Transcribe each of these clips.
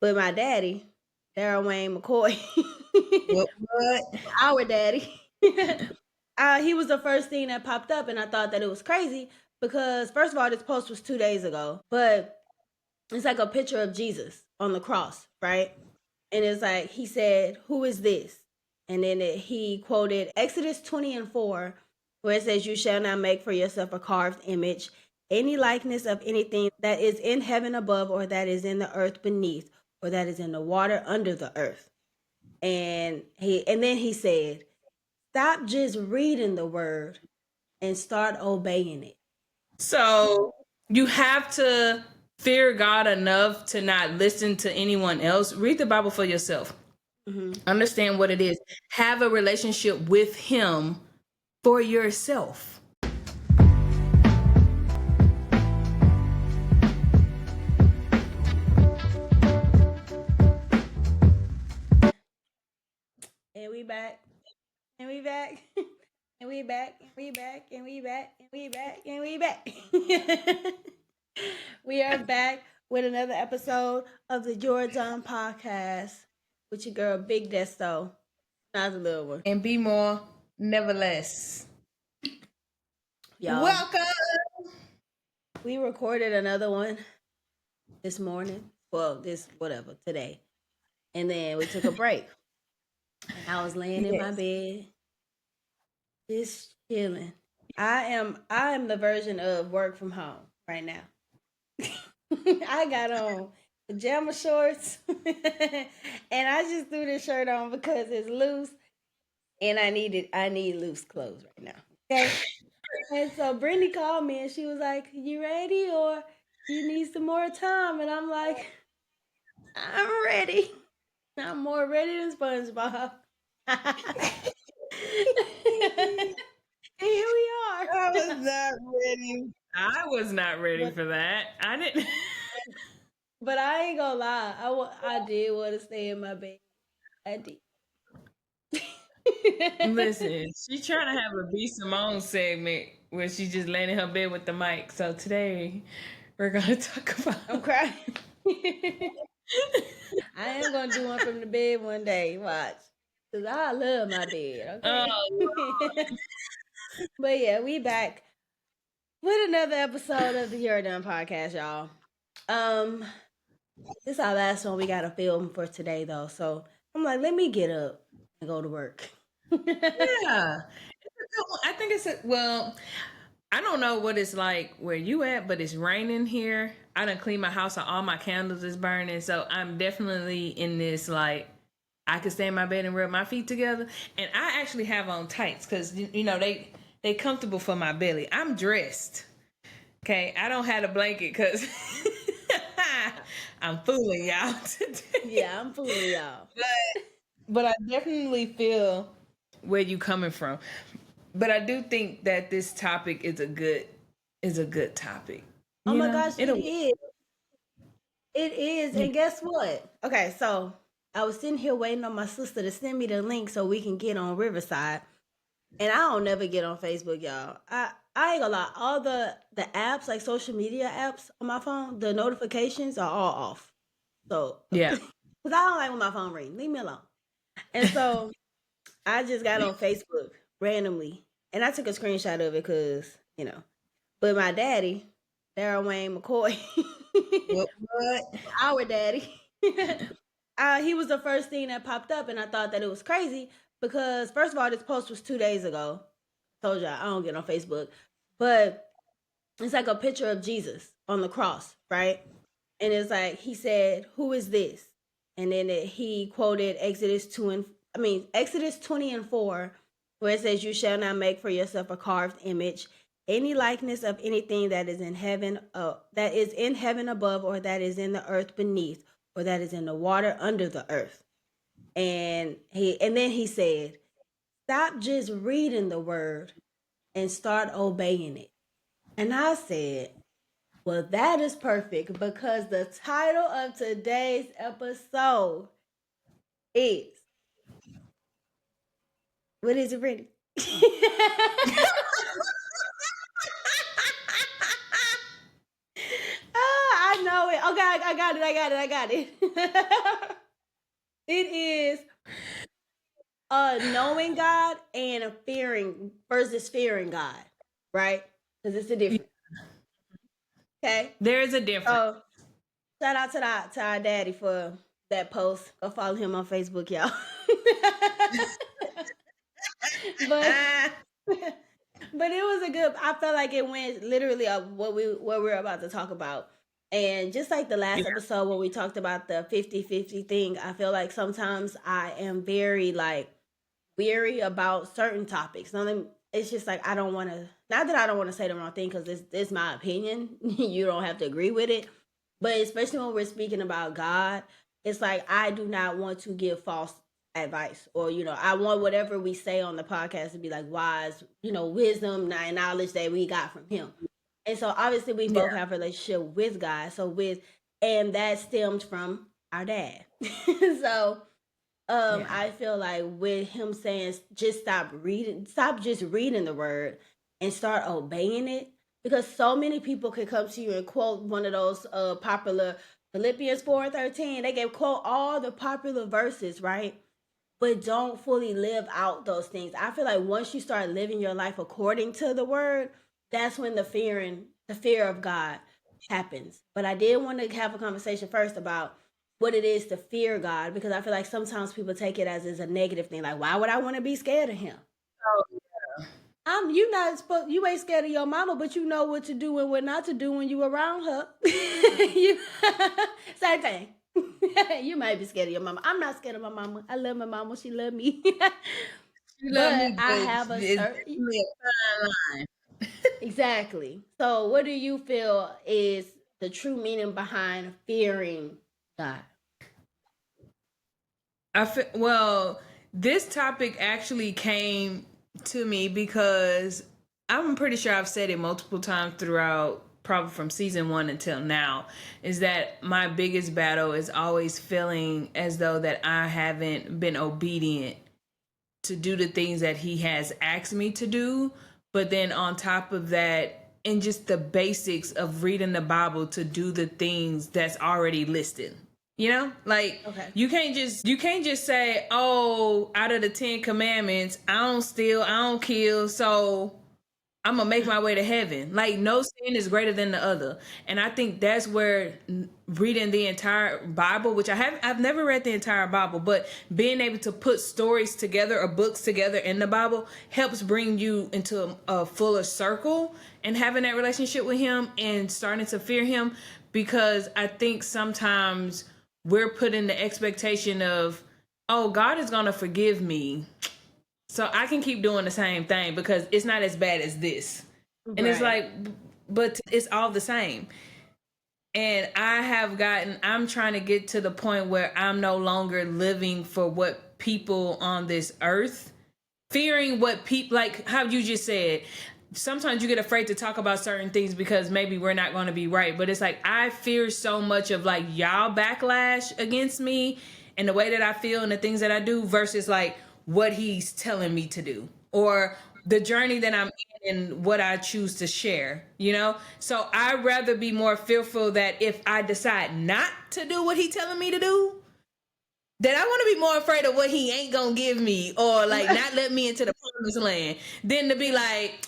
But my daddy, Daryl Wayne McCoy, What? our daddy, he was the first thing that popped up, and I thought that it was crazy because, first of all, this post was 2 days ago, but it's like a picture of Jesus on the cross, right? And it's like, he said, "Who is this?" And then he quoted Exodus 20 and 4, where it says, "You shall not make for yourself a carved image, any likeness of anything that is in heaven above, or that is in the earth beneath, or that is in the water under the earth." And then he said, "Stop just reading the word and start obeying it." So you have to fear God enough to not listen to anyone else. Read the Bible for yourself. Understand what it is. Have a relationship with Him for yourself. And we back. And we back. And we back. And we back. And we back. And we back. And we back. We are back with another episode of the Jordan podcast with your girl Big Desto. Not the little one. And be more, never less. Y'all, Welcome. we recorded another one this morning. Well, today. And then we took a break. And I was laying in my Yes. bed, just chilling. I am the version of work from home right now. I got on pajama shorts and I just threw this shirt on because it's loose and I need loose clothes right now. Okay. And so Brittany called me and she was like, "You ready or you need some more time?" And I'm like, "I'm ready. I'm more ready than SpongeBob." And here we are. I was not ready. I was not ready for that. I didn't. But I ain't gonna lie. I did want to stay in my bed. I did. Listen, she's trying to have a B Simone segment where she's just laying in her bed with the mic. So today we're gonna talk about. I'm crying. I am gonna do one from the bed one day. Watch, cause I love my bed. Okay. Oh, But yeah, we back with another episode of the You're Done podcast, y'all. This is our last one we gotta film for today, though. So I'm like, let me get up and go to work. yeah. I think well, I don't know what it's like where you at, but it's raining here. I done cleaned my house and all my candles is burning. So I'm definitely in this, like, I could stay in my bed and rub my feet together. And I actually have on tights because, they comfortable for my belly. I'm dressed. Okay. I don't have a blanket because I'm fooling y'all today. Yeah, I'm fooling y'all. But I definitely feel where you coming from. But I do think that this topic is a good topic. Oh You my know? gosh, it is. It is. And guess what? Okay, so I was sitting here waiting on my sister to send me the link so we can get on Riverside. And I don't never get on Facebook, y'all. I ain't gonna lie. All the apps, like social media apps on my phone, the notifications are all off. So, Yeah. because I don't like when my phone rings. Leave me alone. And so I just got on Facebook randomly. And I took a screenshot of it because, But my daddy, Daryl Wayne McCoy, What? our daddy, he was the first thing that popped up, and I thought that it was crazy because, first of all, this post was 2 days ago. Told y'all I don't get on Facebook, but it's like a picture of Jesus on the cross, right? And it's like, he said, "Who is this?" And then he quoted Exodus 20 and 4, where it says, "You shall not make for yourself a carved image, any likeness of anything that is in heaven, above, or that is in the earth beneath, or that is in the water under the earth." And then he said, "Stop just reading the word and start obeying it." And I said, well, that is perfect because the title of today's episode is, what is it, Brittany? I know it Okay, I got it. It is knowing God and fearing versus fearing God, right? Because it's a difference. Okay. There is a difference. So shout out to our daddy for that post. Go follow him on Facebook, y'all. but but it was a good. I felt like it went literally up what we're about to talk about. And just like the Yeah. last episode when we talked about the 50-50 thing, I feel like sometimes I am very like weary about certain topics. It's just like I don't want to. Not that I don't want to say the wrong thing because it's my opinion. You don't have to agree with it. But especially when we're speaking about God, it's like I do not want to give false advice, or I want whatever we say on the podcast to be like wise, wisdom and knowledge that we got from Him. And so obviously we Yeah. both have a relationship with God. And that stemmed from our dad. So Yeah. I feel like with him saying just stop just reading the word and start obeying it, because so many people can come to you and quote one of those popular Philippians 4:13. They can quote all the popular verses, right? But don't fully live out those things. I feel like once you start living your life according to the word, that's when the fear of God happens. But I did want to have a conversation first about what it is to fear God, because I feel like sometimes people take it as a negative thing. Like, why would I want to be scared of Him? Oh, You not supposed. You ain't scared of your mama, but you know what to do and what not to do when you around her. you, same thing. You might be scared of your mama. I'm not scared of my mama. I love my mama. She love me. you love But me, I but have a it's certain definitely a fine line. exactly. So, what do you feel is the true meaning behind fearing God? Well, this topic actually came to me because I'm pretty sure I've said it multiple times throughout, probably from season one until now, is that my biggest battle is always feeling as though that I haven't been obedient to do the things that he has asked me to do. But then on top of that, in just the basics of reading the Bible to do the things that's already listed. Like Okay. you can't just say, oh, out of the 10 commandments, I don't steal, I don't kill, so I'm gonna make my way to heaven. Like no sin is greater than the other, and I think that's where reading the entire Bible, which I've never read the entire Bible, but being able to put stories together or books together in the Bible helps bring you into a fuller circle and having that relationship with Him and starting to fear Him, because I think sometimes we're put in the expectation of, oh, God is gonna forgive me, so I can keep doing the same thing because it's not as bad as this. And it's Right. like, but it's all the same. And I'm trying to get to the point where I'm no longer living for what people on this earth, fearing what people, like how you just said, sometimes you get afraid to talk about certain things because maybe we're not going to be right. But it's like, I fear so much of like y'all backlash against me and the way that I feel and the things that I do versus like what he's telling me to do or the journey that I'm in and what I choose to share. So I'd rather be more fearful that if I decide not to do what he's telling me to do, that I want to be more afraid of what he ain't gonna give me or like not let me into the promised land than to be like,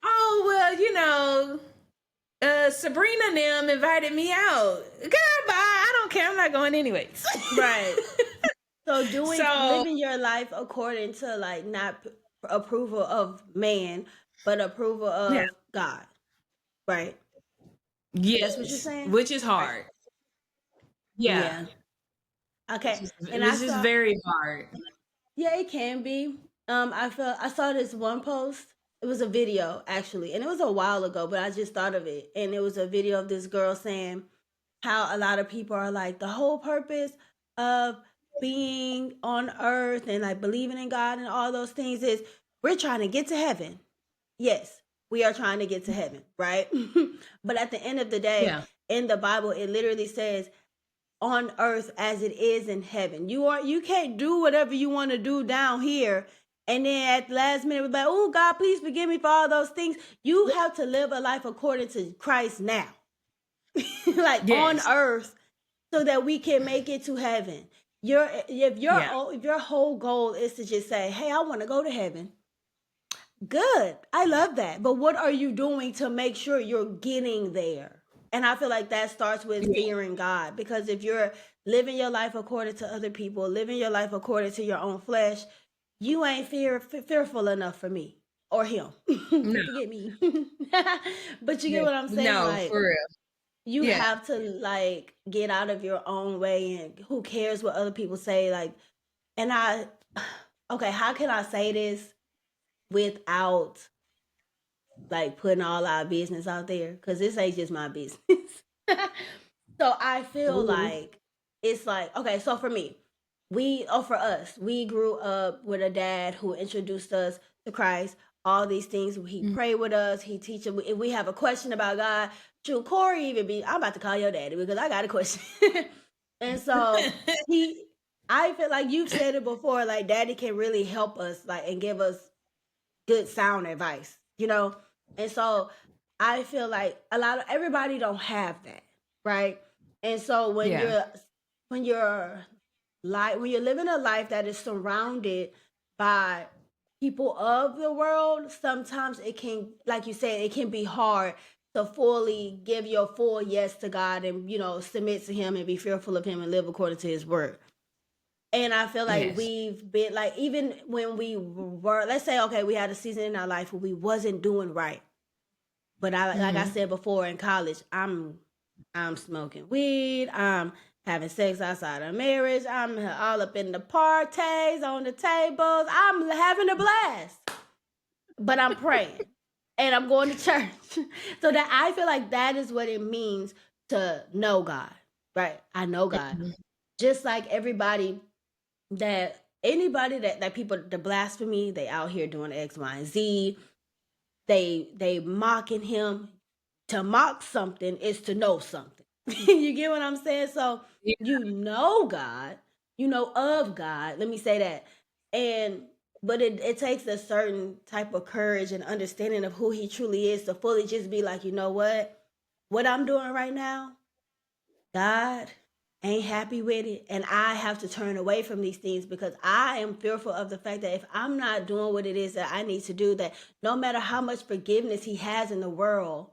oh well, Sabrina and them invited me out. Girl, bye. I don't care. I'm not going anyways. Right. So So living your life according to like not approval of man, but approval yeah, of God. Right. That's what you're yes, saying? which is Right. hard. Yeah, Yeah. Okay. And I which is saw very hard. yeah, it can be. I saw this one post. It was a video actually, and it was a while ago, but I just thought of it. And it was a video of this girl saying how a lot of people are like the whole purpose of being on earth and like believing in God and all those things is we're trying to get to heaven. Yes, we are trying to get to heaven, right? But at the end of the day, Yeah, in the Bible, it literally says on earth as it is in heaven. You can't do whatever you want to do down here and then at the last minute be like, oh God, please forgive me for all those things. You have to live a life according to Christ now. like on Yes. earth, so that we can make it to heaven. Yeah. If your whole goal is to just say, "Hey, I want to go to heaven," good. I love that. But what are you doing to make sure you're getting there? And I feel like that starts with Yeah. fearing God. Because if you're living your life according to other people, living your life according to your own flesh, you ain't fearful enough for me or him. No. Forget me. But you get Yeah. what I'm saying? No, Like, for real. you Yeah. have to like get out of your own way, and who cares what other people say? Like, and I, okay, how can I say this without like putting all our business out there? Because this ain't just my business. So I feel Ooh. like it's like, okay, so for me, for us, we grew up with a dad who introduced us to Christ, all these things. He Mm. prayed with us, he teach us. If we have a question about God, shoot, Corey even be, I'm about to call your daddy because I got a question. And so he, I feel like you've said it before, like daddy can really help us, like, and give us good sound advice, you know? And so I feel like a lot of everybody don't have that, right? And so Yeah. when you're when you're living a life that is surrounded by people of the world, sometimes it can, like you said, it can be hard to fully give your full yes to God, and submit to him and be fearful of him and live according to his word. And I feel like Yes. we've been like, even when we were, let's say, okay, we had a season in our life where we wasn't doing right. But like I Mm-hmm. said before, in college, I'm smoking weed, I'm having sex outside of marriage, I'm all up in the parties, on the tables, I'm having a blast. But I'm praying and I'm going to church. So that I feel like that is what it means to know God, right? I know God. Mm-hmm. Just like anybody that people, the blasphemy, they out here doing X, Y, and Z. They mocking him. To mock something is to know something. You get what I'm saying? So Yeah. you know God, you know of God. Let me say that. And but it takes a certain type of courage and understanding of who he truly is to fully just be like, you know what I'm doing right now, God ain't happy with it, and I have to turn away from these things because I am fearful of the fact that if I'm not doing what it is that I need to do, that no matter how much forgiveness he has in the world,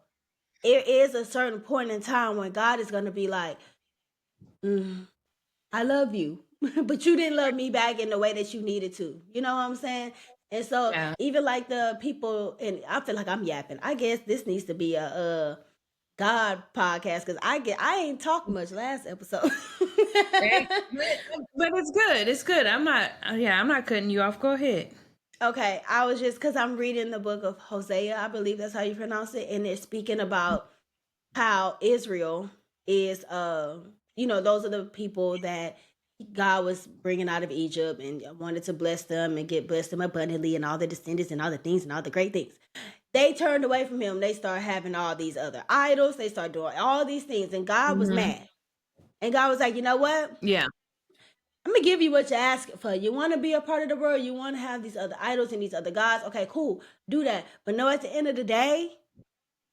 there is a certain point in time when God is going to be like, mm, I love you, but you didn't love me back in the way that you needed to. You know what I'm saying? And so Yeah. even like the people, and I feel like I'm yapping. I guess this needs to be a God podcast because I ain't talk much last episode. Hey, but it's good. It's good. I'm not. Yeah, I'm not cutting you off. Go ahead. Okay, I was just because I'm reading the book of Hosea, I believe that's how you pronounce it, and they're speaking about how Israel is, those are the people that God was bringing out of Egypt and wanted to bless them and get blessed them abundantly and all the descendants and all the things and all the great things. They turned away from him. They started having all these other idols. They started doing all these things, and God was Mm-hmm. mad. And God was like, you know what? Yeah. I'm gonna give you what you're asking for. You want to be a part of the world. You want to have these other idols and these other gods. Okay, cool. Do that. But no, at the end of the day,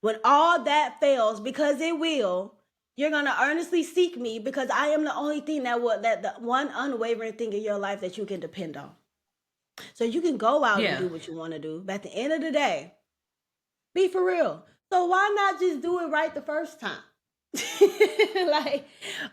when all that fails, because it will, you're gonna earnestly seek me because I am the only thing that the one unwavering thing in your life that you can depend on. So you can go out and Yeah. do what you want to do, but at the end of the day, be for real. So why not just do it right the first time? Like,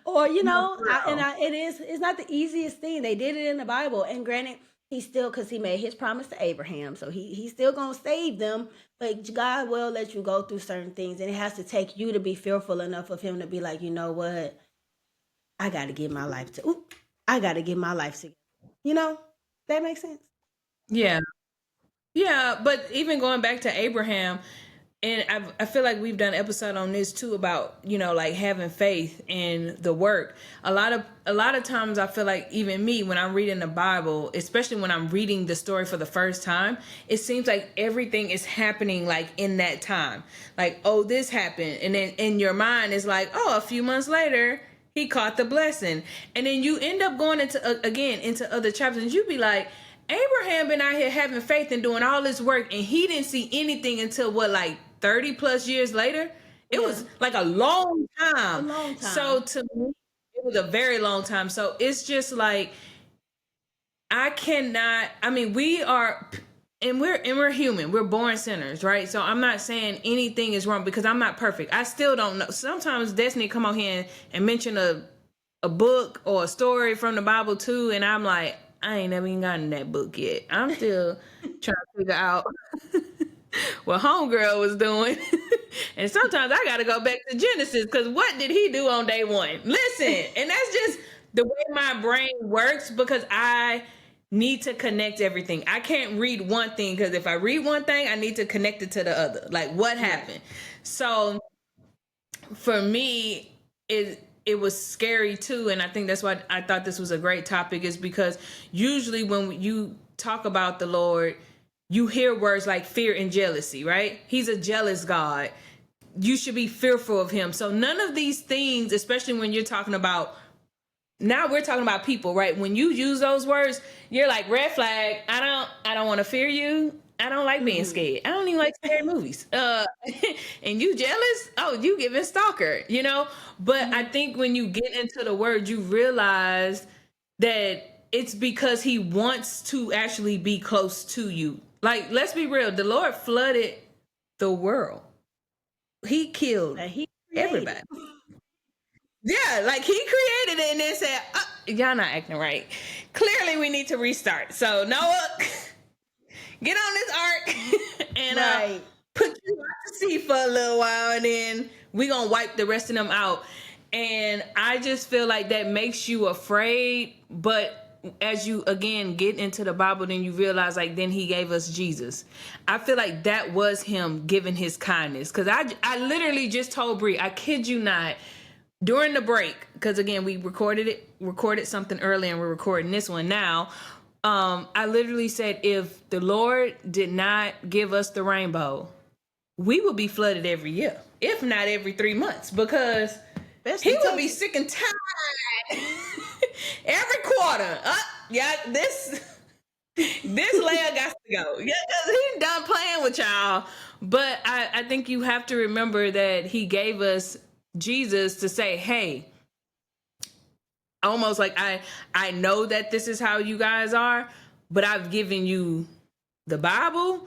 or No, for real. it's not the easiest thing. They did it in the Bible, and granted, he still, because he made his promise to Abraham, so he's still gonna save them. But God will let you go through certain things, and it has to take you to be fearful enough of him to be like, you know what, I got to give my life to. I got to give my life to. You know, that makes sense. Yeah. Yeah, but even going back to Abraham, and I feel like we've done an episode on this too about like having faith in the work. A lot of times I feel like even me when I'm reading the Bible, especially when I'm reading the story for the first time, it seems like everything is happening like in that time. Like, oh, this happened, and then in your mind it's like, oh, a few months later he caught the blessing, and then you end up going into again into other chapters, and you be like, Abraham been out here having faith and doing all this work, and he didn't see anything until what, like 30 plus years later. It Yeah, was like a long a time. long So time. to me, it was a very long time. So it's just like I cannot. I mean, we are, and we're human. We're born sinners, right? So I'm not saying anything is wrong because I'm not perfect. I still don't know. Sometimes Destiny come on here and mention a book or a story from the Bible too, and I'm like, I ain't never even gotten that book yet. I'm still trying to figure out what homegirl was doing. And sometimes I got to go back to Genesis because what did he do on day one? Listen, and that's just the way my brain works because I need to connect everything. I can't read one thing because if I read one thing, I need to connect it to the other. Like what happened? So for me, it was scary too, and I think that's why I thought this was a great topic. Is because usually when you talk about the Lord, you hear words like fear and jealousy, right? He's a jealous God. You should be fearful of him. So none of these things, especially when you're talking about, now we're talking about people, right? When you use those words, you're like red flag. I don't want to fear you. I don't like being scared. I don't even like scary movies. And you jealous? Oh, you giving stalker, you know? But I think when you get into the word, you realize that it's because he wants to actually be close to you. Like, let's be real. The Lord flooded the world. He killed That he created. everybody. Yeah, like he created it and then said, y'all not acting right. Clearly we need to restart. So Noah, get on this ark and Right. put you out to sea for a little while and then we gonna wipe the rest of them out. And I just feel like that makes you afraid, but as you again get into the Bible, then you realize like then he gave us Jesus. I feel like that was him giving his kindness. Cause I literally just told Bree, I kid you not, during the break, because again we recorded something earlier and we're recording this one now. I literally said if the Lord did not give us the rainbow, we would be flooded every year, if not every 3 months, because Especially he would be Texas. sick and tired every quarter. Yeah, this layer got to go. Yeah, because he's done playing with y'all. But I think you have to remember that he gave us Jesus to say, hey, almost like I know that this is how you guys are, but I've given you the Bible.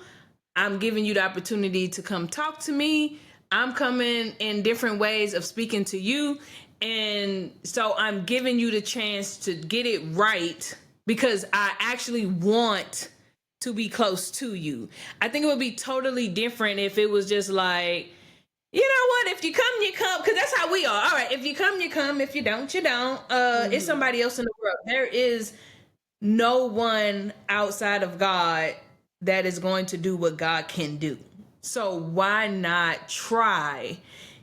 I'm giving you the opportunity to come talk to me. I'm coming in different ways of speaking to you. And so I'm giving you the chance to get it right because I actually want to be close to you. I think it would be totally different if it was just like, you know what? If you come, you come. Because that's how we are. All right. If you come, you come. If you don't, you don't. It's somebody else in the world. There is no one outside of God that is going to do what God can do. So why not try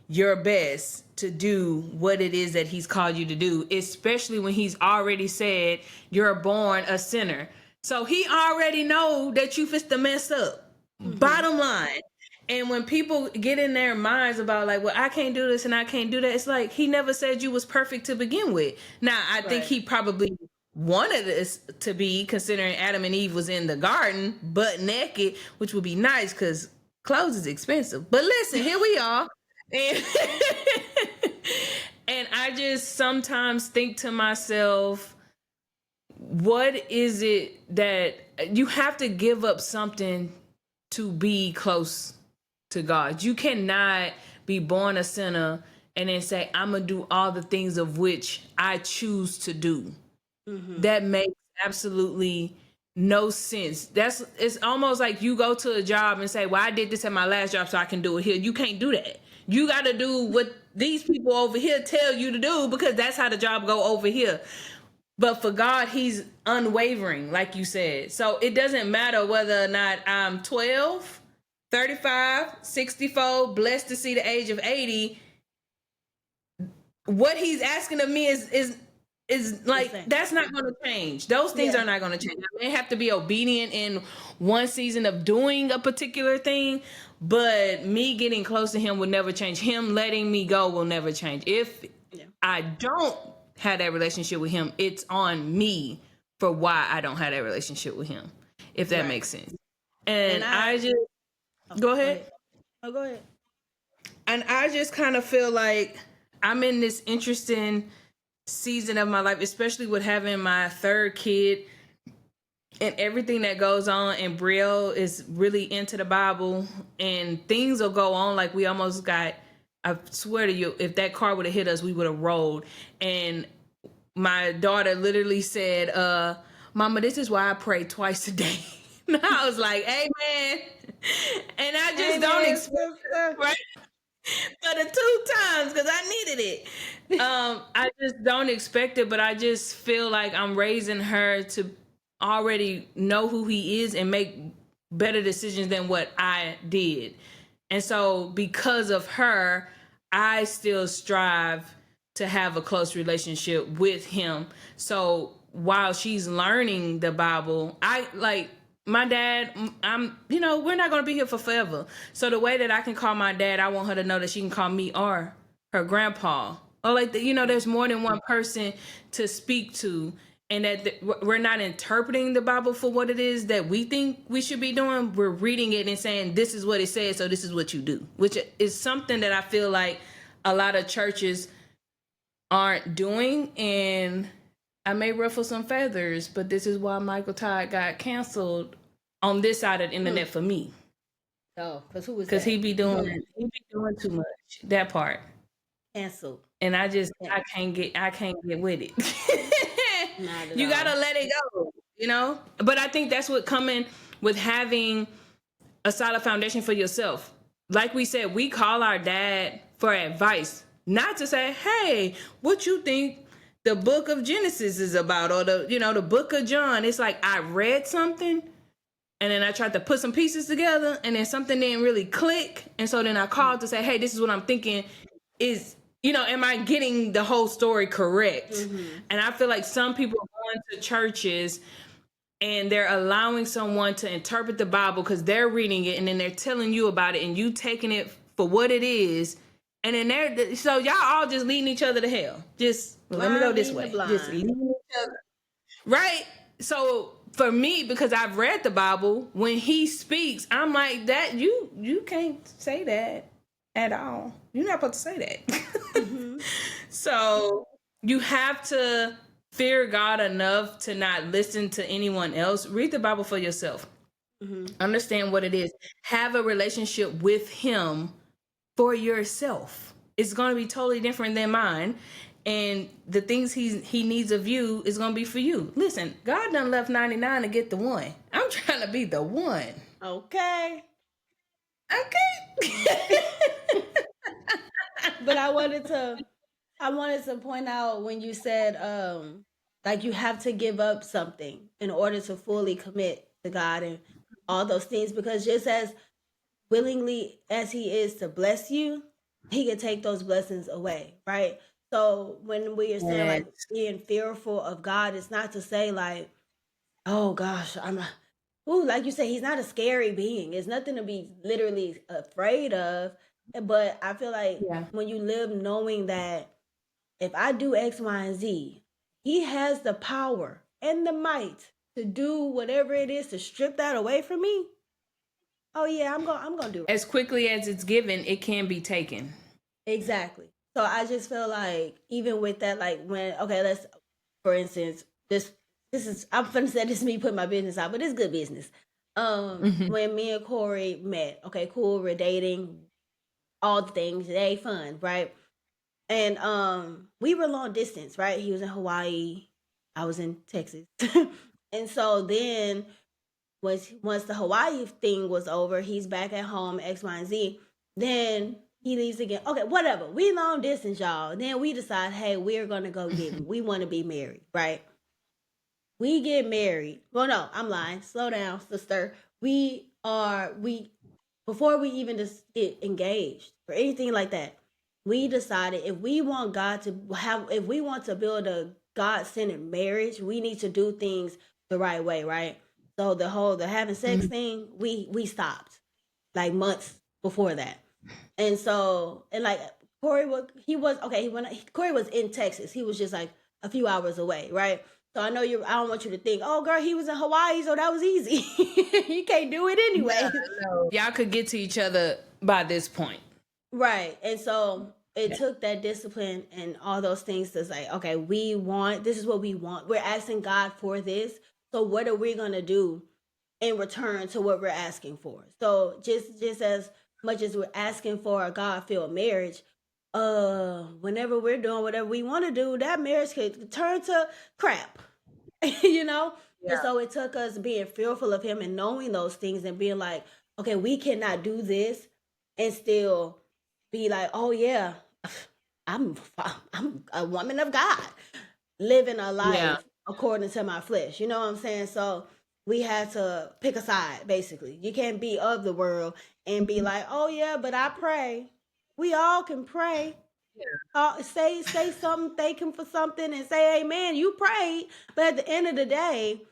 your best to do what it is that he's called you to do, especially when he's already said you're born a sinner. So he already know that you fit to mess up. Bottom line. And when people get in their minds about like, well, I can't do this and I can't do that, it's like he never said you was perfect to begin with. Now, I think Right. he probably wanted this to be, considering Adam and Eve was in the garden butt naked, which would be nice because clothes is expensive. But listen, here we are. And, and I just sometimes think to myself, what is it that you have to give up something to be close to God? You cannot be born a sinner and then say, I'm going to do all the things of which I choose to do. That makes absolutely no sense. It's almost like you go to a job and say, well, I did this at my last job so I can do it here. You can't do that. You got to do what these people over here tell you to do because that's how the job go over here. But for God, he's unwavering, like you said. So it doesn't matter whether or not I'm 12, 35, 64, blessed to see the age of 80. What he's asking of me is like, that's not going to change. Those things are not going to change. I may have to be obedient in one season of doing a particular thing, but me getting close to him will never change. Him letting me go will never change. If I don't have that relationship with him, it's on me for why I don't have that relationship with him, if that makes sense. And I just, go ahead. Oh, go ahead. And I just kind of feel like I'm in this interesting season of my life, especially with having my third kid and everything that goes on. And Brielle is really into the Bible, and things will go on like we almost got. I swear to you, if that car would have hit us, we would have rolled. And my daughter literally said, Mama, this is why I pray twice a day. And I was like, Amen. And I just don't expect it, right? For the 2 times, because I needed it. I just don't expect it, but I just feel like I'm raising her to already know who he is and make better decisions than what I did. And so because of her, I still strive to have a close relationship with him. So while she's learning the Bible, I like my dad, we're not going to be here for forever. So the way that I can call my dad, I want her to know that she can call me or her grandpa. Or like, there's more than one person to speak to, and that we're not interpreting the Bible for what it is that we think we should be doing. We're reading it and saying, this is what it says, so this is what you do, which is something that I feel like a lot of churches aren't doing. And I may ruffle some feathers, but this is why Michael Todd got canceled on this side of the internet for me. Oh, because who was that? Because he be doing too much. That part. Canceled. And I can't get with it. You gotta let it go, But I think that's what coming with having a solid foundation for yourself. Like we said, we call our dad for advice, not to say, hey, what you think the book of Genesis is about, or the book of John. It's like I read something and then I tried to put some pieces together and then something didn't really click. And so then I called to say, hey, this is what I'm thinking is, am I getting the whole story correct? Mm-hmm. And I feel like some people are going to churches and they're allowing someone to interpret the Bible because they're reading it and then they're telling you about it and you taking it for what it is. And then so y'all all just leading each other to hell. Just let me go this way. Just leading each other. Right? So for me, because I've read the Bible, when he speaks, I'm like, that you can't say that at all. You're not supposed to say that. Mm-hmm. So you have to fear God enough to not listen to anyone else. Read the Bible for yourself. Mm-hmm. Understand what it is. Have a relationship with him for yourself. It's going to be totally different than mine. And the things he needs of you is going to be for you. Listen, God done left 99 to get the one. I'm trying to be the one. Okay. But I wanted to point out when you said like you have to give up something in order to fully commit to God and all those things, because just as willingly as he is to bless you, he can take those blessings away, right? So when we are saying like being fearful of God, it's not to say like, oh gosh, like you said, he's not a scary being. It's nothing to be literally afraid of. But I feel like when you live knowing that if I do X, Y, and Z, he has the power and the might to do whatever it is to strip that away from me. Oh yeah, I'm gonna do it. As quickly as it's given, it can be taken. Exactly. So I just feel like even with that, like let's, for instance, this is, I'm finna say this is me putting my business out, but it's good business. When me and Corey met, okay, cool, we're dating, all the things, they fun, right? And we were long distance, right? He was in Hawaii, I was in Texas. And so then once the Hawaii thing was over, he's back at home, X, Y, and Z. Then he leaves again. Okay, whatever. We long distance, y'all. Then we decide, hey, we're gonna go we want to be married, right? We get married. Well, no, I'm lying. Slow down, sister. Before we even just get engaged or anything like that, we decided if we want to build a God-centered marriage, we need to do things the right way, right? So the having sex thing, we stopped like months before that. And so, and like Corey Corey was in Texas. He was just like a few hours away, right? So I don't want you to think, oh girl, he was in Hawaii, so that was easy. You can't do it anyway. No. Y'all could get to each other by this point. Right. And so it Yeah. took that discipline and all those things to say, okay, we want, this is what we want. We're asking God for this. So what are we going to do in return to what we're asking for? So just as much as we're asking for a God-filled marriage, whenever we're doing whatever we want to do, that marriage could turn to crap. you know? And Yeah. so it took us being fearful of him and knowing those things and being like, okay, we cannot do this and still be like, oh yeah, I'm I'm a woman of God, living a Yeah. life according to my flesh. You know what I'm saying? So we had to pick a side, basically. You can't be of the world and be like, oh yeah, but I pray. We all can pray. Say something, thank him for something, and say amen. You prayed, but at the end of the day,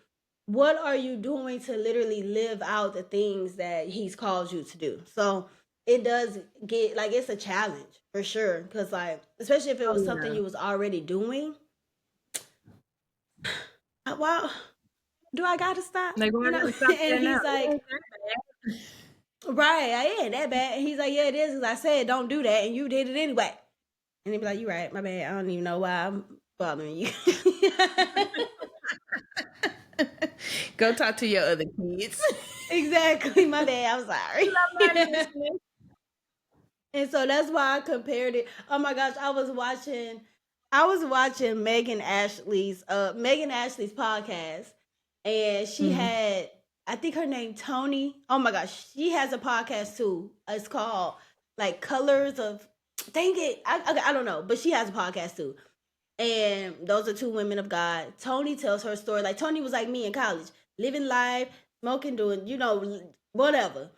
what are you doing to literally live out the things that he's called you to do? So it does get like it's a challenge for sure, because like especially if it Oh was something yeah. you was already doing. Well, do I gotta stop? Like, why You I know? gotta stop And there now? he's It like, ain't that bad. right, I ain't that bad. And he's like, yeah, it is. Cause I said don't do that, and you did it anyway. And he'd be like, you right, my bad. I don't even know why I'm bothering you. Go talk to your other kids. Exactly, my bad. I'm You sorry. love my business. And so that's why I compared it. Oh my gosh, I was watching Megan Ashley's podcast, and she Mhm. had, I think her name Tony. Oh my gosh, she has a podcast too. It's called like Colors of, dang it, I don't know, but she has a podcast too. And those are two women of God. Tony tells her story. Like Tony was like me in college, living life, smoking, doing, whatever.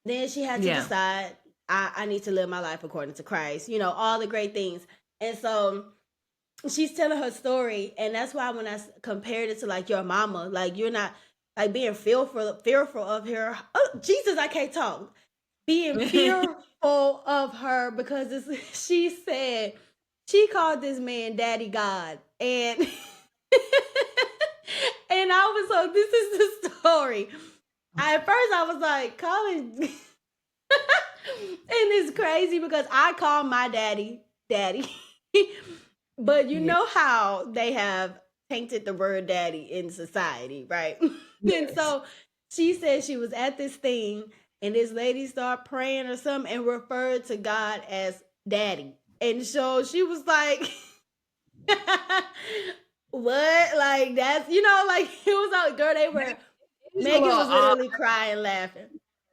Then she had to Yeah. decide, I need to live my life according to Christ, all the great things. And so she's telling her story. And that's why when compared it to like your mama, like you're not like being fearful of her. Oh, Jesus, I can't talk. Being fearful of her because she said she called this man Daddy God. And and I was like, this is the story. At first I was like, calling and it's crazy because I call my daddy. But you Yeah. know how they have tainted the word daddy in society, right? And Yes. so she said she was at this thing and this lady started praying or something and referred to God as daddy. And so she was like, what? Like that's like it was like girl, they were It is a little Megan was odd. literally crying laughing.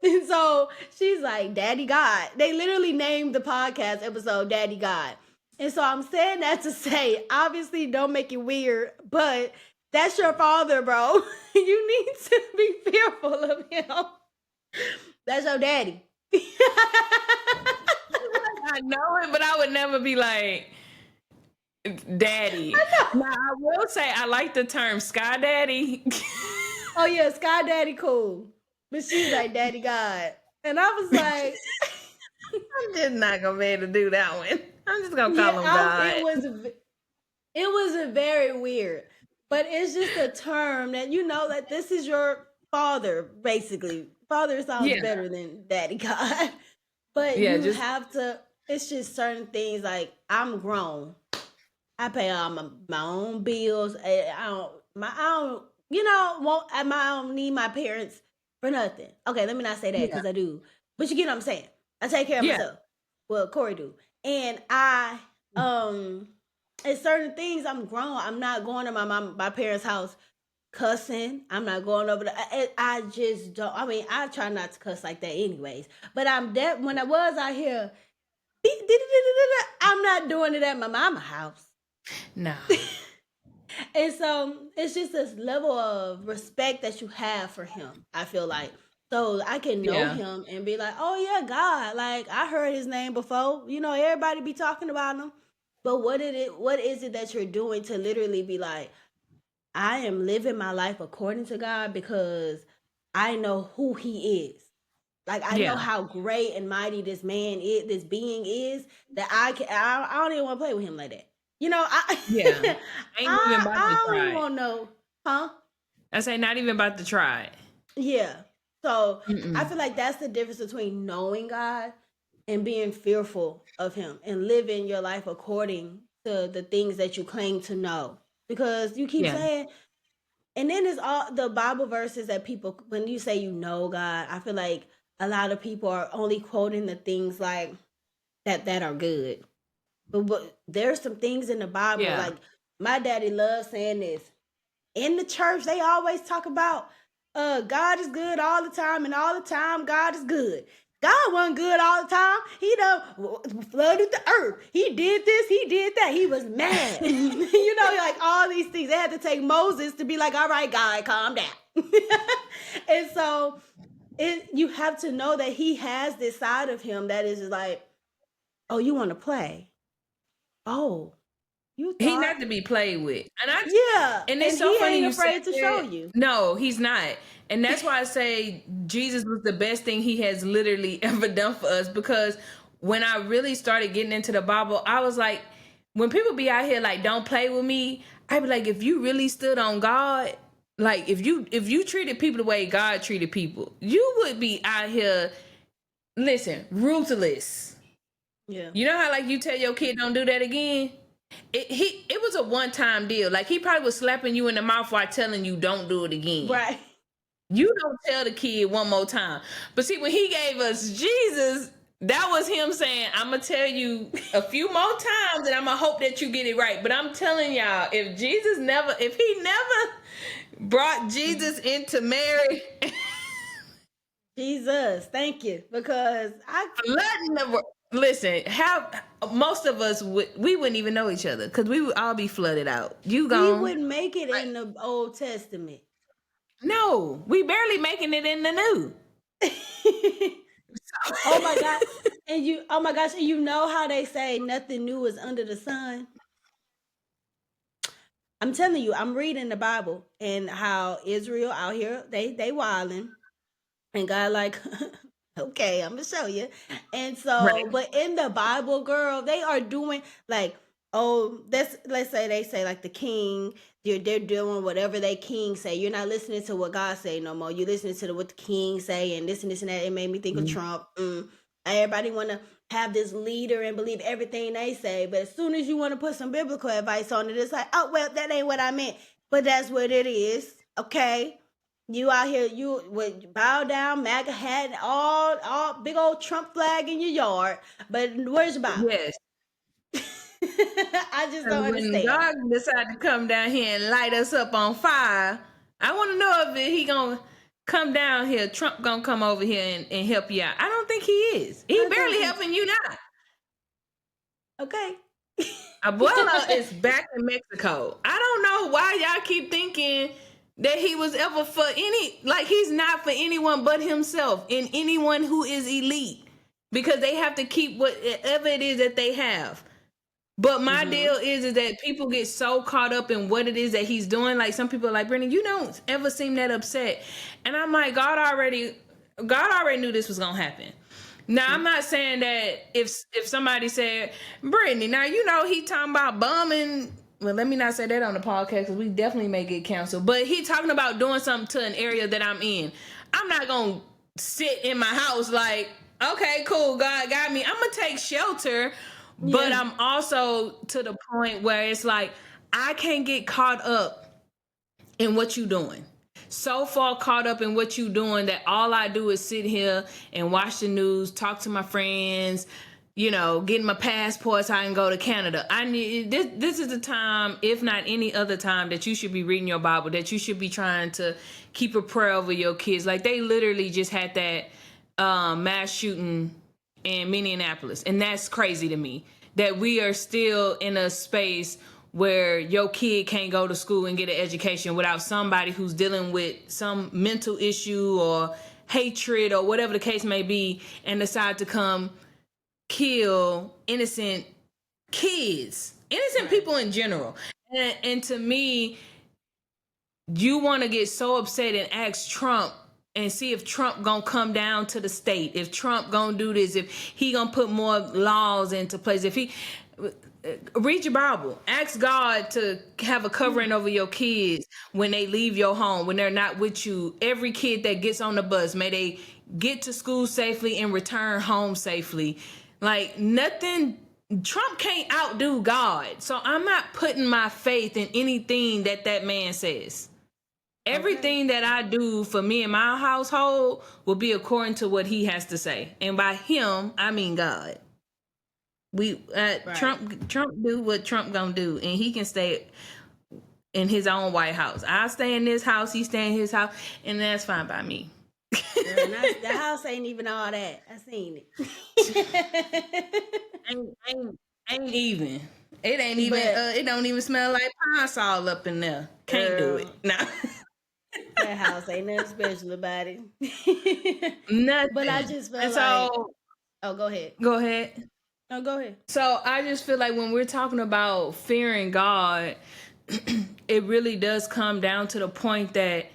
And so she's like, Daddy God. They literally named the podcast episode Daddy God. And so I'm saying that to say, obviously, don't make it weird, but that's your father, bro. You need to be fearful of him. That's your daddy. I know it, but I would never be like daddy. I know. Now I will say I like the term sky daddy. Oh, yeah, Sky Daddy cool. But she's like, Daddy God. And I was like, I'm just not gonna be able to do that one. I'm just gonna yeah, call him God. it was a very weird, but it's just a term that that this is your father, basically. Father sounds Yeah, better than Daddy God, but yeah, you just have to. It's just certain things like I'm grown. I pay all my own bills. I don't won't I don't need my parents for nothing. Okay, let me not say that yeah, because I do, but you get what I'm saying. I take care of yeah, myself. Well, Corey do, and I it's certain things I'm grown. I'm not going to my parents' house cussing. I'm not going over the. I just don't. I mean, I try not to cuss like that, anyways. But I'm that when I was out here, I'm not doing it at my mama house. no, And so it's just this level of respect that you have for him, I feel like. So I can know yeah, him and be like, oh yeah, God, like I heard his name before. Everybody be talking about him. But what is it that you're doing to literally be like, I am living my life according to God because I know who he is. Like I know yeah, how great and mighty this man is, this being is, that I don't even want to play with him like that. I yeah. I ain't even about to I don't even try it. want to know, huh? I say not even about to try it. Yeah. So I Mm-mm. feel like that's the difference between knowing God and being fearful of him and living your life according to the things that you claim to know. Because you keep Yeah. saying, and then it's all the Bible verses that people, when you say you know God, I feel like a lot of people are only quoting the things like that are good. But there's some things in the Bible, Yeah. like my daddy loves saying this. In the church, they always talk about God is good all the time, and all the time God is good. God wasn't good all the time. He done flooded the earth. He did this, he did that. He was mad. Like all these things. They had to take Moses to be like, all right, God, calm down. And so you have to know that he has this side of him that is like, oh, you want to play? Oh, you He thought? not to be played with. Yeah. And it's And so he funny ain't you said afraid to show that. you. No, he's not. And that's why I say Jesus was the best thing he has literally ever done for us, because when I really started getting into the Bible, I was like, when people be out here like, don't play with me, I'd be like, if you really stood on God, like if you treated people the way God treated people, you would be out here, listen, ruthless. Yeah. You know how like you tell your kid don't do that again? It was a one-time deal. Like he probably was slapping you in the mouth while telling you don't do it again. Right. You don't tell the kid one more time. But see, when he gave us Jesus, that was him saying, I'm gonna tell you a few more times and I'm gonna hope that you get it right. But I'm telling y'all, if he never brought Jesus into Mary, Jesus, thank you. Because flooding the world. Listen, have most of us we wouldn't even know each other because we would all be flooded out. You we gone. wouldn't make it in the Old Testament. No, we barely making it in the new. Oh my God. And oh my gosh, and you know how they say nothing new is under the sun? I'm telling you, I'm reading the Bible and how Israel out here, they wilding. And God like, okay, I'm gonna show you. And so, Right. but in the Bible, girl, they are doing like, oh, let's say they say like the king, they're doing whatever they king say. You're not listening to what God say no more. You're listening to what the king say and this and that. It made me think of Trump. Everybody want to have this leader and believe everything they say, but as soon as you want to put some biblical advice on it, it's like, oh well, that ain't what I meant. But that's what it is. Okay, you out here, you would bow down, MAGA hat, all big old Trump flag in your yard. But where's your Bible? Yes. I just don't And when understand. God decide to come down here and light us up on fire, I want to know if he gonna come down here. Trump gonna come over here and help you out. I don't think he is. He I don't barely think helping you now. okay. Abuela is back in Mexico. I don't know why y'all keep thinking that he was ever for he's not for anyone but himself and anyone who is elite, because they have to keep whatever it is that they have. But my deal is that people get so caught up in what it is that he's doing. Like some people are like, Brendan, you don't ever seem that upset. And I'm like, God already knew this was gonna happen. Now I'm not saying that if somebody said, Brittany, now you know he talking about bombing. Well, let me not say that on the podcast because we definitely may get canceled. But he talking about doing something to an area that I'm in. I'm not gonna sit in my house like, okay, cool, God got me. I'm gonna take shelter, but Yeah. I'm also to the point where it's like I can't get caught up in what you doing. So far caught up in what you doing that all I do is sit here and watch the news, talk to my friends, getting my passport so I can go to Canada. I need this is the time, if not any other time, that you should be reading your Bible, that you should be trying to keep a prayer over your kids. Like they literally just had that mass shooting in Minneapolis, and that's crazy to me that we are still in a space where your kid can't go to school and get an education without somebody who's dealing with some mental issue or hatred or whatever the case may be and decide to come kill innocent kids, innocent people in general. And to me, you want to get so upset and ask Trump and see if Trump gonna come down to the state, if Trump gonna do this, if he gonna put more laws into place, if he read your Bible, ask God to have a covering over your kids when they leave your home, when they're not with you. Every kid that gets on the bus, may they get to school safely and return home safely. Like nothing, Trump can't outdo God. So I'm not putting my faith in anything that man says. Okay. Everything that I do for me and my household will be according to what he has to say. And by him, I mean God. We Right. Trump do what Trump gonna do, and he can stay in his own White House. I stay in this house, he stay in his house, and that's fine by me. Girl, and the house ain't even all that. I seen it. ain't even. It ain't even. But It don't even smell like pine sol up in there. Can't do it. girl, No, that house ain't nothing special about it. But I nothing. just And felt like, so, oh, go ahead. go ahead. No, go ahead. So I just feel like when we're talking about fearing God, it really does come down to the point that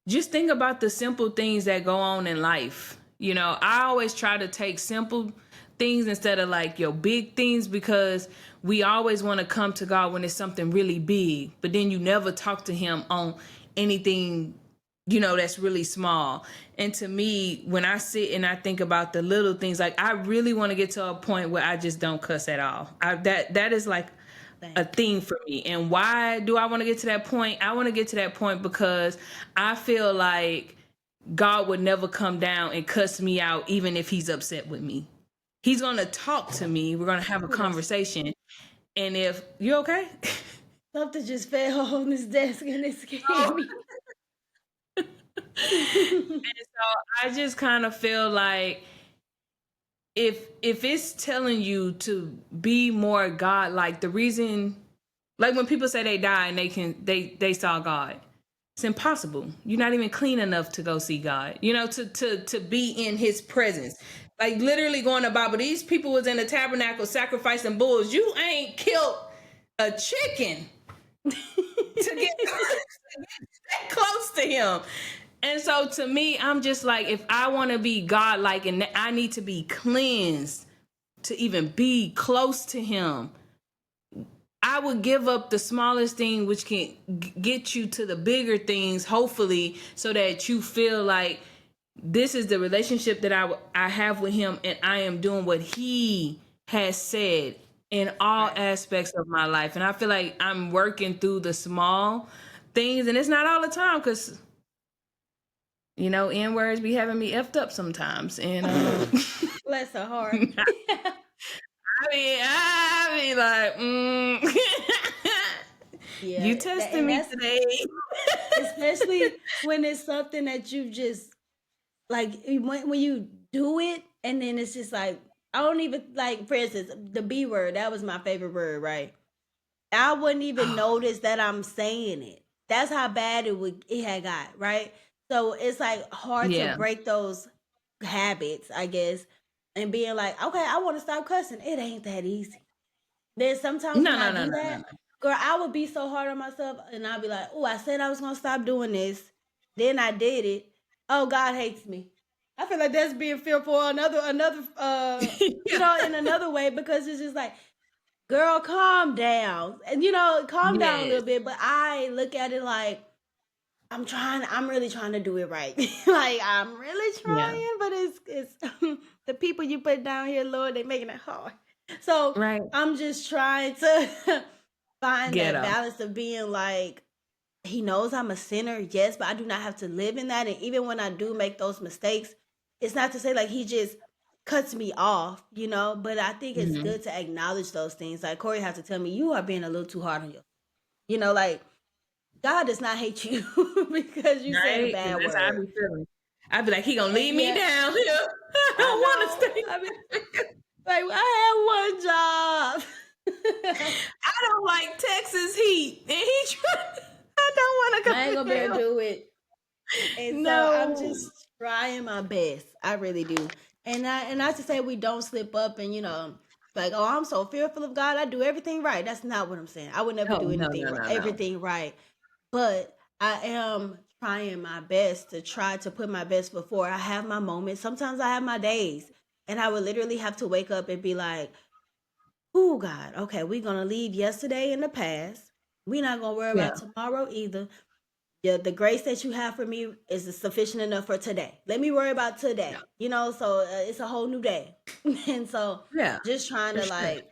just think about the simple things that go on in life. You know, I always try to take simple things instead of like your big things, because we always want to come to God when it's something really big, but then you never talk to him on anything, you know, that's really small. And to me, when I sit and I think about the little things, like I really want to get to a point where I just don't cuss at all. That is like a Same. thing for me. And why do I want to get to that point? I want to get to that point because I feel like God would never come down and cuss me out, even if he's upset with me. He's going to talk to me. We're going to have a Ooh, that's conversation. And if you okay? something just fell on this desk and it scared Oh. me. And so I just kind of feel like if it's telling you to be more God, like the reason, like when people say they die and they saw God, it's impossible. You're not even clean enough to go see God. You know, to be in His presence. Like literally going to Bible. These people was in the tabernacle sacrificing bulls. You ain't killed a chicken to get close to Him. And so to me, I'm just like, if I want to be God like, and I need to be cleansed to even be close to him, I would give up the smallest thing, which can get you to the bigger things, hopefully, so that you feel like this is the relationship that I have with him, and I am doing what he has said in all Right. aspects of my life. And I feel like I'm working through the small things, and it's not all the time, because you know, N words be having me effed up sometimes. And Bless her heart. I mean like, Yeah, you testing and me that's today. especially when it's something that you just like when you do it and then it's just like I don't even like, for instance, the B word, that was my favorite word, right? I wouldn't even notice that I'm saying it. That's how bad it had got, right? So it's like hard to Yeah. break those habits, I guess, and being like, okay, I want to stop cussing. It ain't that easy. Then sometimes No, when I no, no, do no, no, that, girl, I would be so hard on myself and I'd be like, oh, I said I was gonna stop doing this. Then I did it. Oh, God hates me. I feel like that's being fearful another no. in another way, because it's just like, girl, calm down. And calm down a Yes. little bit. But I look at it like I'm really trying to do it right. Like I'm really Yeah. trying, but it's the people you put down here, Lord, they making it hard. So Right. I'm just trying to find Get that up. balance of being like, he knows I'm a sinner, yes, but I do not have to live in that. And even when I do make those mistakes, it's not to say like he just cuts me off, but I think it's Mm-hmm. good to acknowledge those things. Like Corey has to tell me, you are being a little too hard on you. Like God does not hate you because you said a Right? Because bad that's how I word. be feeling. I be like, he gonna And leave me yeah, down here. I I don't want to know. stay. I mean, like I have one job. I don't like Texas heat, and I don't want to I ain't go gonna to be able hell. to do it. And so I'm No. just trying my best. I really do. And not to say we don't slip up and like, oh, I'm so fearful of God, I do everything right. That's not what I'm saying. I would never No, do no, anything no, right, no, no. everything right. But I am trying my best to try to put my best before. I have my moments. Sometimes I have my days. And I would literally have to wake up and be like, oh God, okay, we're gonna leave yesterday in the past. We're not gonna worry Yeah. about tomorrow either. yeah, the grace that you have for me is sufficient enough for today. Let me worry about Yeah. today. You know, so it's a whole new day, and so Yeah. just trying For to sure.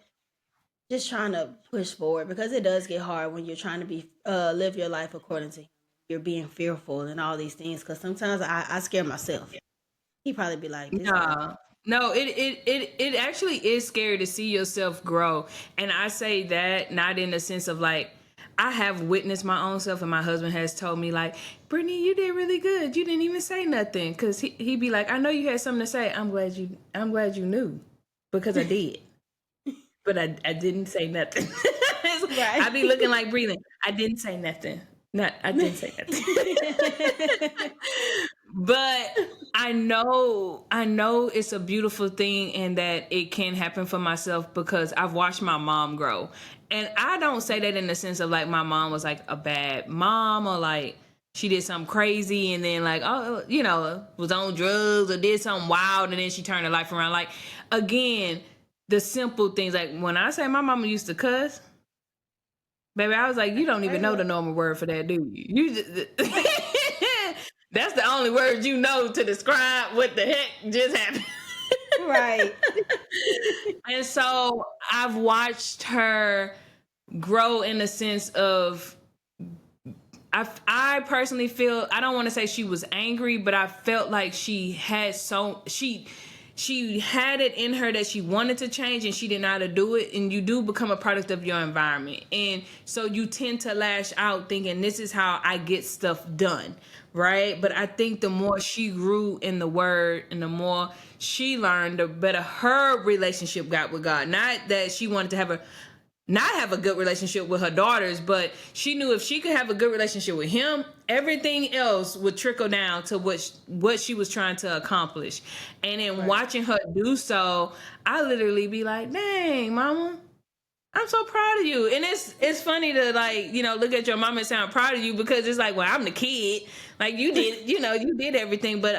just trying to push forward because it does get hard when you're trying to be live your life according to him. You're being fearful and all these things because sometimes I scare myself. He probably be like, "This girl." No, no, it actually is scary to see yourself grow. And I say that not in the sense of like, I have witnessed my own self, and my husband has told me like, Brittany, you did really good. You didn't even say nothing. Cause he'd be like, I know you had something to say. I'm glad you knew, because I did. But I didn't say nothing. Right. I be looking like breathing. I didn't say nothing. Not I didn't say nothing. But I know it's a beautiful thing, and that it can happen for myself because I've watched my mom grow. And I don't say that in the sense of like my mom was like a bad mom, or like she did something crazy and then like, oh, was on drugs or did something wild and then she turned her life around. Like, again, the simple things, like when I say my mama used to cuss, baby, I was like, you don't even know the normal word for that, do you? You just, that's the only word you know to describe what the heck just happened. Right. And so I've watched her grow in the sense of, I personally feel, I don't want to say she was angry, but I felt like she had it in her that she wanted to change and she didn't know how to do it. And you do become a product of your environment, and so you tend to lash out thinking this is how I get stuff done, right? But I think the more she grew in the word and the more she learned, the better her relationship got with God. Not that she wanted to not have a good relationship with her daughters, but she knew if she could have a good relationship with him, everything else would trickle down to what she was trying to accomplish. And in watching her do so, I literally be like, dang, mama, I'm so proud of you. And it's funny to like, look at your mom and sound proud of you, because it's like, well, I'm the kid. Like you did, you did everything. But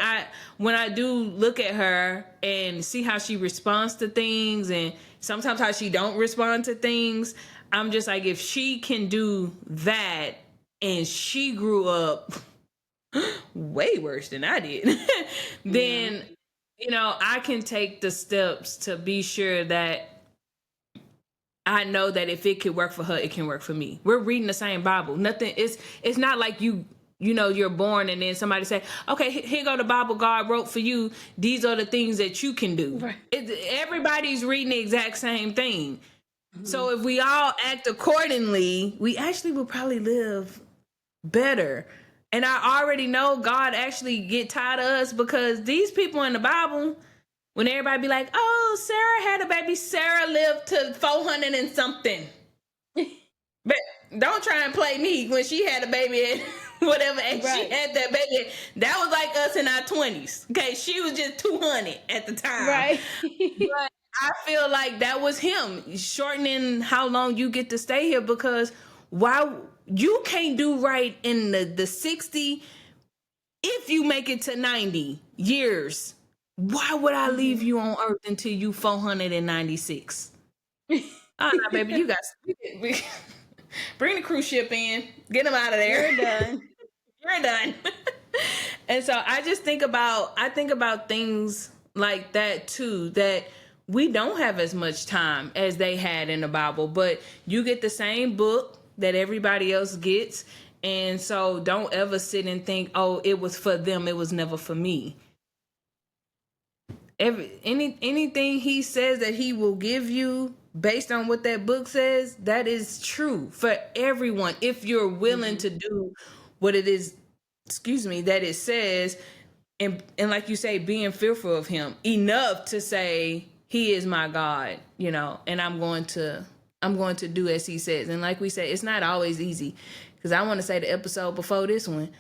when I do look at her and see how she responds to things, and sometimes how she don't respond to things, I'm just like, if she can do that and she grew up way worse than I did, Yeah. then, I can take the steps to be sure that I know that if it could work for her, it can work for me. We're reading the same Bible. Nothing. It's not like you're born and then somebody say, okay, here go the Bible God wrote for you. These are the things that you can do. Right. Everybody's reading the exact same thing. Mhm. So if we all act accordingly, we actually will probably live better. And I already know God actually get tired of us, because these people in the Bible, when everybody be like, oh, Sarah had a baby, Sarah lived to 400 and something. But don't try and play me when she had a baby at whatever age she Right. had that baby. That was like us in our 20s. Okay, she was just 200 at the time. Right. But I feel like that was him shortening how long you get to stay here, because why you can't do right in the 60 if you make it to 90 years. Why would I leave you on earth until you 496? Oh, no, baby, you got bring the cruise ship in, get them out of there. You're done. You're done. And so I think about things like that too, that we don't have as much time as they had in the Bible, but you get the same book that everybody else gets. And so don't ever sit and think, oh, it was for them, it was never for me. Anything he says that he will give you based on what that book says, that is true for everyone if you're willing to do what it is, excuse me, that it says. And like you say, being fearful of him enough to say he is my God, and I'm going to do as he says. And like we say, it's not always easy, because I want to say the episode before this one,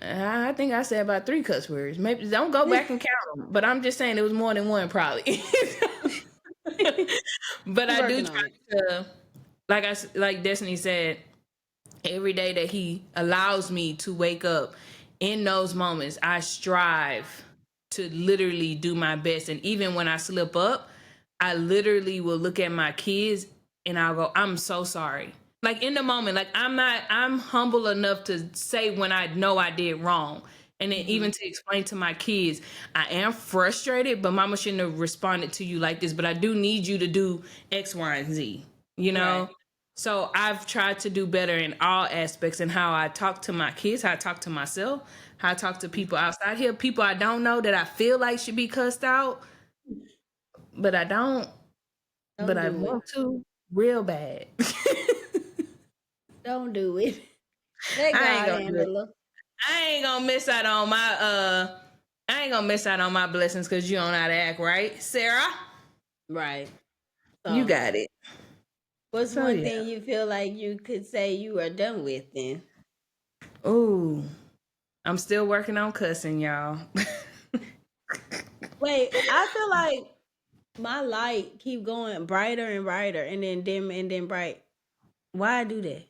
I think I said about 3 cuss words. Maybe don't go back and count them, but I'm just saying it was more than one probably. But I do Working on try it. to, like Destiny said, every day that he allows me to wake up, in those moments, I strive to literally do my best. And even when I slip up, I literally will look at my kids and I'll go, I'm so sorry. Like in the moment, like I'm humble enough to say when I know I did wrong. And then Mm-hmm. even to explain to my kids, I am frustrated, but mama shouldn't have responded to you like this. But I do need you to do X, Y, and Z, you Right. know? So I've tried to do better in all aspects in how I talk to my kids, how I talk to myself, how I talk to people outside here, people I don't know that I feel like should be cussed out, but I don't, but Don't I do it. want to real bad. Don't do it. Let I ain't God gonna do it. handle it. I ain't gonna miss out on my I ain't gonna miss out on my blessings because you don't know how to act right. Sarah, Right. you So, got it. what's So one yeah. thing you feel like you could say you are done with then? Ooh. I'm still working on cussing, y'all. Wait, I feel like my light keep going brighter and brighter and then dim and then bright. Why I do that?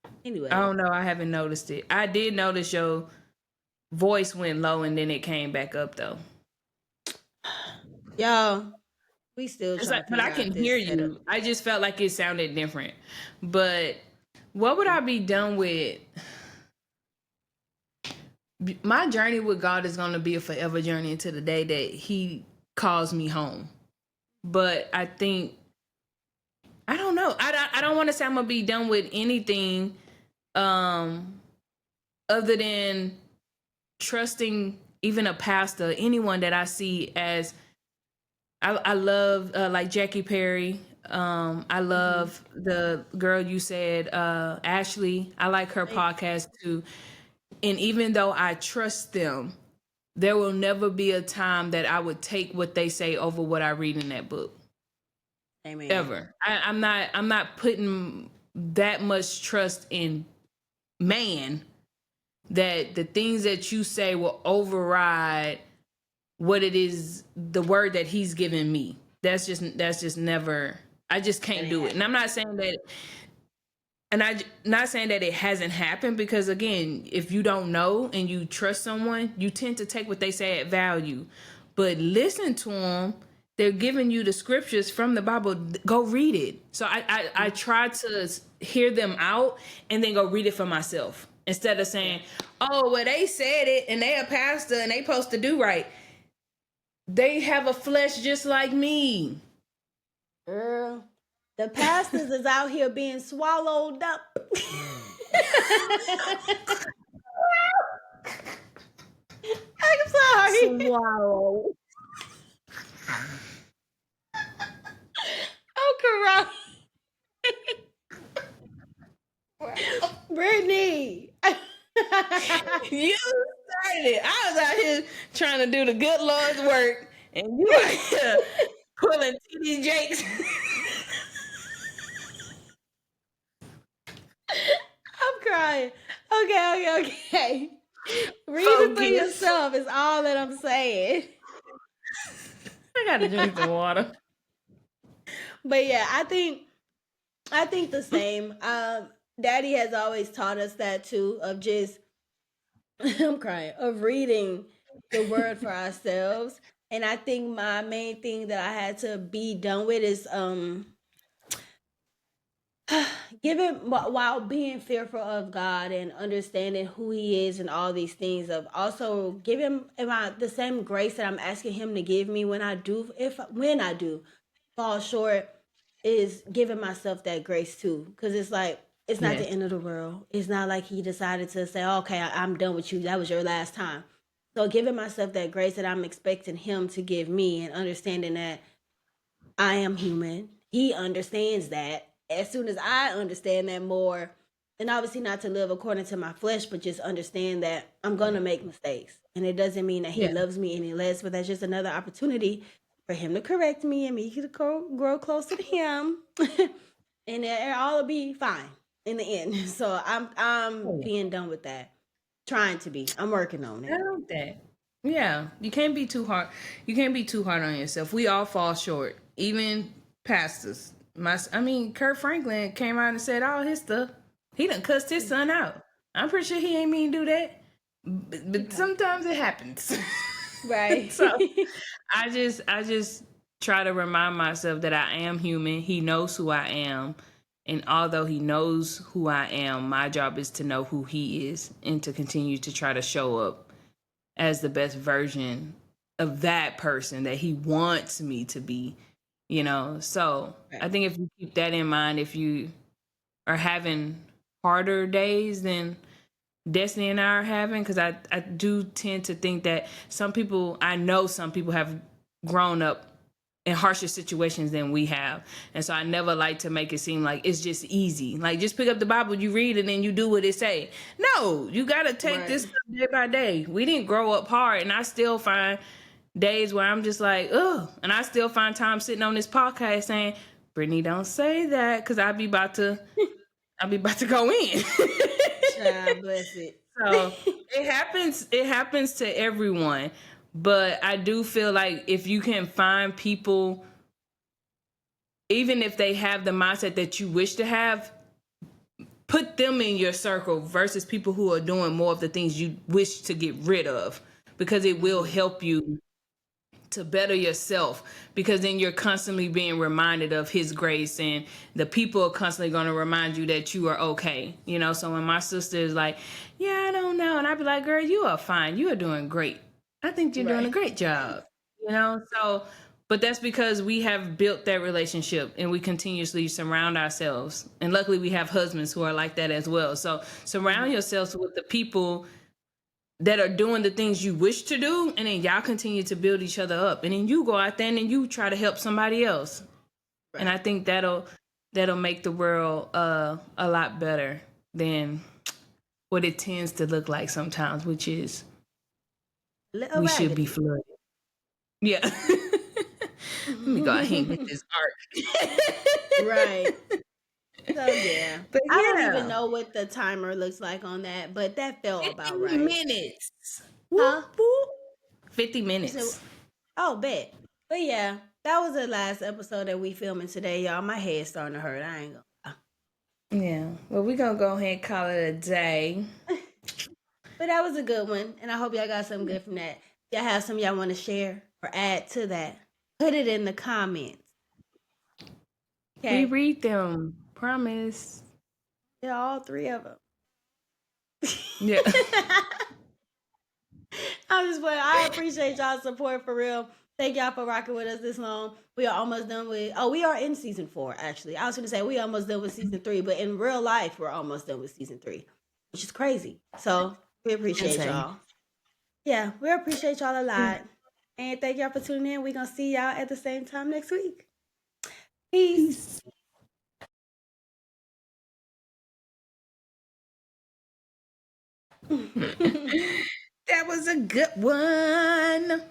I Anyway, don't know, I haven't noticed it. I did notice your voice went low and then it came back up though. y'all, we still It's trying like, to but I figure out can hear this setup. you. I just felt like it sounded different. But what would I be done with? My journey with God is going to be a forever journey until the day that He calls me home. But I think I don't know. I don't want to say I'm gonna be done with anything um other than trusting even a pastor, anyone that I see as I love like Jackie Perry. I Mm-hmm. love the girl you said, Ashley. I like her Thank podcast too. And even though I trust them, there will never be a time that I would take what they say over what I read in that book. you. Amen. Ever. I'm not putting that much trust in man that the things that you say will override what it is, the word that he's given me. That's just never, I just That can't ain't do it. And I'm happening. not saying that, and I not saying that it hasn't happened, because again, if you don't know and you trust someone, you tend to take what they say at value. But listen to them. They're giving you the scriptures from the Bible. Go read it. So I try to hear them out and then go read it for myself instead of Yeah. saying, "Oh, well, they said it and they a pastor and they supposed to do right." They have a flesh just like me. Girl, the pastors is out here being swallowed up. I'm sorry. Swallow. I'm corrupt. Brittany. You started it. I was out here trying to do the good Lord's work, and you out here pulling TD Jakes. I'm crying. Okay. Read it for Focus. yourself is all that I'm saying. I gotta drink some water. But yeah, I think the same. Daddy has always taught us that too, of just I'm crying, of reading the word for ourselves. And I think my main thing that I had to be done with is given while being fearful of God and understanding who He is and all these things, of also give Him the same grace that I'm asking Him to give me when I do fall short, is giving myself that grace too, because it's like it's not the Yes. end of the world. It's not like He decided to say, "Okay, I'm done with you. That was your last time." So giving myself that grace that I'm expecting Him to give me, and understanding that I am human. He understands that. As soon as I understand that more, and obviously not to live according to my flesh, but just understand that I'm gonna make mistakes. And it doesn't mean that he Yeah. loves me any less, but that's just another opportunity for him to correct me and me to grow closer to him. And it all will be fine in the end. So I'm Oh, yeah. being done with that. Trying to be. I'm working on I it. like that. Yeah, you can't be too hard. You can't be too hard on yourself. We all fall short, even pastors. I mean, Kurt Franklin came out and said all his stuff. He done cussed his son out. I'm pretty sure he ain't mean to do that, but Right. sometimes it happens. Right. So I just try to remind myself that I am human. He knows who I am, And although he knows who I am, my job is to know who he is and to continue to try to show up as the best version of that person that he wants me to be, you know? So I Right. think if you keep that in mind, if you are having harder days than Destiny and I are having, because I do tend to think that I know some people have grown up in harsher situations than we have. And so I never like to make it seem like it's just easy. Like, just pick up the Bible, you read, and then you do what it say. No, you got to take Right. this stuff day by day. We didn't grow up hard, and I still find days where I'm just like, ugh. And I still find time sitting on this podcast saying, Brittany, don't say that, because I'll be about to go in. Child, bless it. So it happens to everyone. But I do feel like if you can find people, even if they have the mindset that you wish to have, put them in your circle versus people who are doing more of the things you wish to get rid of, because it will Mhm. help you to better yourself, because then you're constantly being reminded of his grace, and the people are constantly going to remind you that you are okay, you know. So when my sister is like, yeah, I don't know, and I'd be like, girl, you are fine, you are doing great, I think you're doing a Right. great job, you know. So but that's because we have built that relationship and we continuously surround ourselves, and luckily we have husbands who are like that as well. So surround Mhm. yourselves with the people that are doing the things you wish to do, and then y'all continue to build each other up, and then you go out there and then you try to help somebody else. And I Right. think that'll make the world a lot better than what it tends to look like sometimes, which is Little we should be raggedy. flooded. Yeah. Let me go ahead and get this Right. art. So yeah. But I don't even yeah, know what the timer looks like on that, but that felt about 50 right. minutes. Huh? Whoop whoop. 50 You said, minutes. oh, bet. But yeah, that was the last episode that we filming today, y'all. My head's starting to hurt. I ain't gonna Yeah. Well, we're gonna go ahead and call it a day. lie. But that was a good one, and I hope y'all got something good from that. If y'all have something y'all want to share or add to that, put it in the comments. We Okay? read them. Promise. Yeah, all three of them. Yeah. I'm just playing. I appreciate y'all's support for real. Thank y'all for rocking with us this long. We are almost done with. Oh, we are in season 4. Actually, I was going to say we almost done with season 3, but in real life, we're almost done with season 3, which is crazy. So we appreciate Insane. y'all. Yeah, we appreciate y'all a lot, and thank y'all for tuning in. We're gonna see y'all at the same time next week. Peace. Peace. That was a good one.